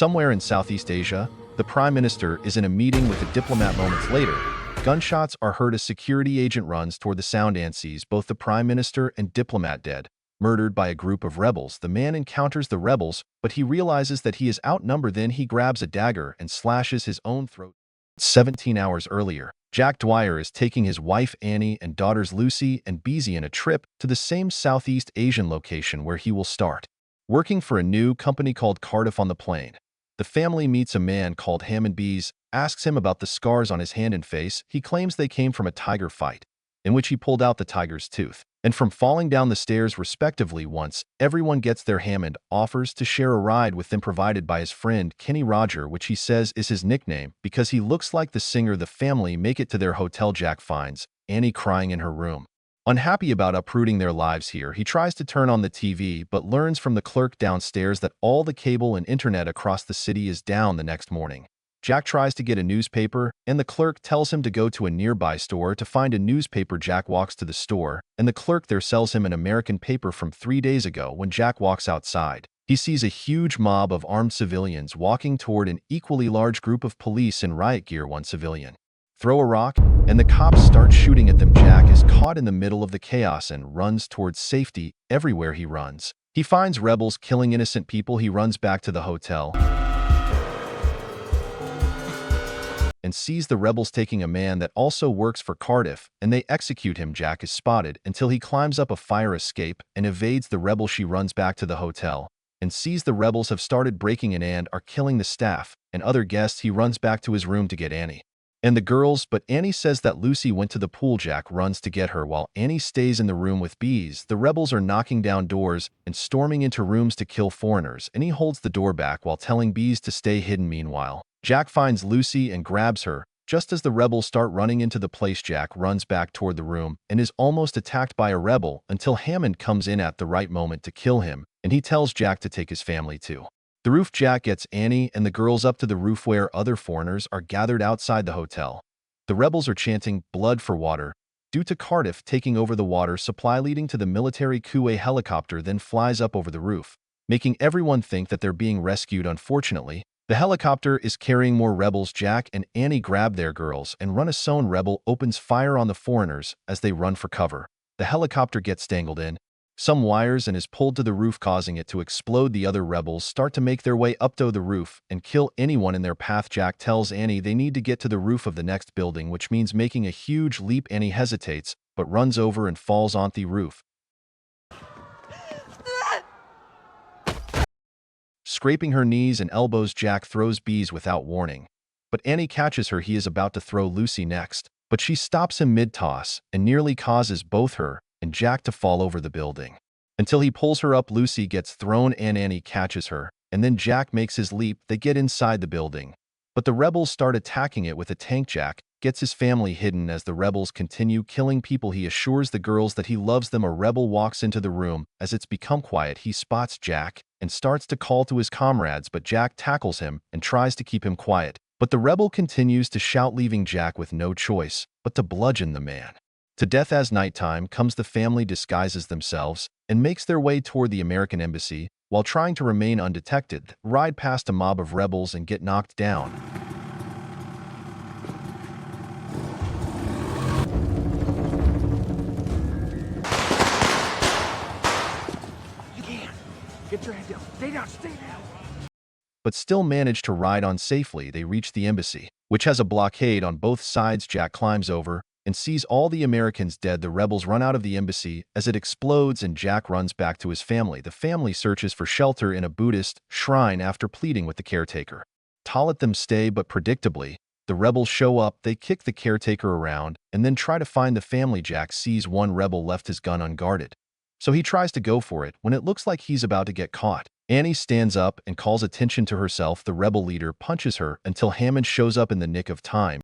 Somewhere in Southeast Asia, the Prime Minister is in a meeting with a diplomat moments later. Gunshots are heard as security agent runs toward the sound and sees both the Prime Minister and diplomat dead, murdered by a group of rebels. The man encounters the rebels, but he realizes that he is outnumbered. Then he grabs a dagger and slashes his own throat. 17 hours earlier, Jack Dwyer is taking his wife Annie and daughters Lucy and Beezy on a trip to the same Southeast Asian location where he will start working for a new company called Cardiff. On the plane, the family meets a man called Hammond. Bees asks him about the scars on his hand and face. He claims they came from a tiger fight, in which he pulled out the tiger's tooth, and from falling down the stairs respectively. Once everyone gets there, Hammond offers to share a ride with them provided by his friend Kenny Roger, which he says is his nickname because he looks like the singer. The family make it to their hotel. Jack finds Annie crying in her room. Unhappy about uprooting their lives here, he tries to turn on the TV but learns from the clerk downstairs that all the cable and internet across the city is down. The next morning, Jack tries to get a newspaper, and the clerk tells him to go to a nearby store to find a newspaper. Jack walks to the store, and the clerk there sells him an American paper from 3 days ago. When Jack walks outside, he sees a huge mob of armed civilians walking toward an equally large group of police in riot gear. One civilian throw a rock, and the cops start shooting at them. Jack is caught in the middle of the chaos and runs towards safety. Everywhere he runs, he finds rebels killing innocent people. He runs back to the hotel and sees the rebels taking a man that also works for Cardiff, and they execute him. Jack is spotted until he climbs up a fire escape and evades the rebels. She runs back to the hotel and sees the rebels have started breaking in and are killing the staff and other guests. He runs back to his room to get Annie and the girls, but Annie says that Lucy went to the pool. Jack runs to get her while Annie stays in the room with Bees. The rebels are knocking down doors and storming into rooms to kill foreigners, and he holds the door back while telling Bees to stay hidden. Meanwhile, Jack finds Lucy and grabs her. Just as the rebels start running into the place, Jack runs back toward the room and is almost attacked by a rebel until Hammond comes in at the right moment to kill him, and he tells Jack to take his family to the roof. Jack gets Annie and the girls up to the roof where other foreigners are gathered outside the hotel. The rebels are chanting "blood for water" due to Cardiff taking over the water supply, leading to the military coup. A helicopter then flies up over the roof, making everyone think that they're being rescued. Unfortunately, the helicopter is carrying more rebels. Jack and Annie grab their girls and run. A lone rebel opens fire on the foreigners as they run for cover. The helicopter gets tangled in some wires and is pulled to the roof, causing it to explode. The other rebels start to make their way up to the roof and kill anyone in their path. Jack tells Annie they need to get to the roof of the next building, which means making a huge leap. Annie hesitates, but runs over and falls on the roof, scraping her knees and elbows. Jack throws Bees without warning, but Annie catches her. He is about to throw Lucy next, but she stops him mid-toss and nearly causes both her and Jack to fall over the building. Until he pulls her up, Lucy gets thrown and Annie catches her, and then Jack makes his leap. They get inside the building, but the rebels start attacking it with a tank. Jack gets his family hidden as the rebels continue killing people. He assures the girls that he loves them. A rebel walks into the room. As it's become quiet, he spots Jack and starts to call to his comrades, but Jack tackles him and tries to keep him quiet. But the rebel continues to shout, leaving Jack with no choice but to bludgeon the man to death. As nighttime comes, the family disguises themselves and makes their way toward the American embassy while trying to remain undetected. Ride past a mob of rebels and get knocked down. You can't. Get your head down. Stay down. Stay down. But still manage to ride on safely. They reach the embassy, which has a blockade on both sides. Jack climbs over and sees all the Americans dead. The rebels run out of the embassy as it explodes, and Jack runs back to his family. The family searches for shelter in a Buddhist shrine after pleading with the caretaker to let them stay, but predictably, the rebels show up. They kick the caretaker around and then try to find the family. Jack sees one rebel left his gun unguarded, so he tries to go for it when it looks like he's about to get caught. Annie stands up and calls attention to herself. The rebel leader punches her until Hammond shows up in the nick of time.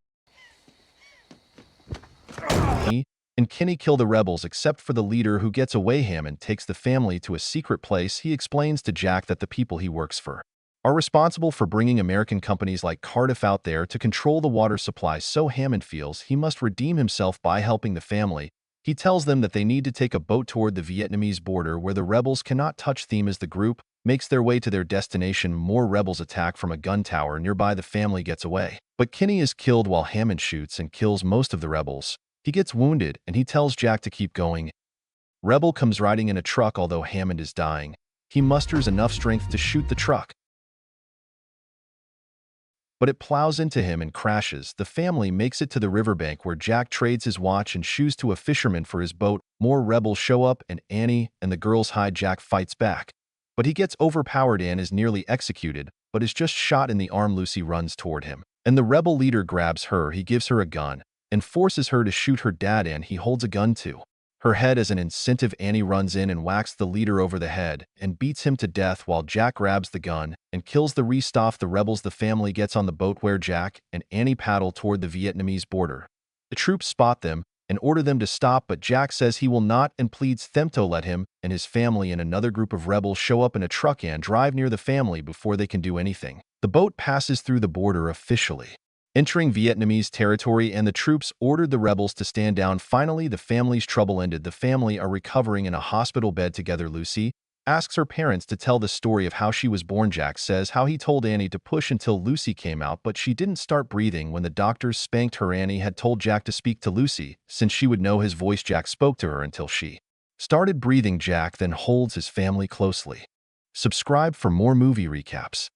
He and Kenny kill the rebels except for the leader, who gets away. Hammond takes the family to a secret place. He explains to Jack that the people he works for are responsible for bringing American companies like Cardiff out there to control the water supply, so Hammond feels he must redeem himself by helping the family. He tells them that they need to take a boat toward the Vietnamese border where the rebels cannot touch them. As the group makes their way to their destination. More rebels attack from a gun tower nearby. The family gets away, but Kinney is killed while Hammond shoots and kills most of the rebels. He gets wounded, and he tells Jack to keep going. Rebel comes riding in a truck. Although Hammond is dying, he musters enough strength to shoot the truck, but it plows into him and crashes. The family makes it to the riverbank where Jack trades his watch and shoes to a fisherman for his boat. More rebels show up, and Annie and the girls hide. Jack fights back, but he gets overpowered. Anne is nearly executed, but is just shot in the arm. Lucy runs toward him, and the rebel leader grabs her. He gives her a gun and forces her to shoot her dad, and he holds a gun to her head as an incentive. Annie runs in and whacks the leader over the head and beats him to death while Jack grabs the gun and kills the rest of the rebels. The family gets on the boat where Jack and Annie paddle toward the Vietnamese border. The troops spot them and order them to stop, but Jack says he will not and pleads them to let him, and his family and another group of rebels show up in a truck and drive near the family before they can do anything. The boat passes through the border officially, entering Vietnamese territory, and the troops ordered the rebels to stand down. Finally, the family's trouble ended. The family are recovering in a hospital bed together. Lucy asks her parents to tell the story of how she was born. Jack says how he told Annie to push until Lucy came out, but she didn't start breathing when the doctors spanked her. Annie had told Jack to speak to Lucy, since she would know his voice. Jack spoke to her until she started breathing. Jack then holds his family closely. Subscribe for more movie recaps.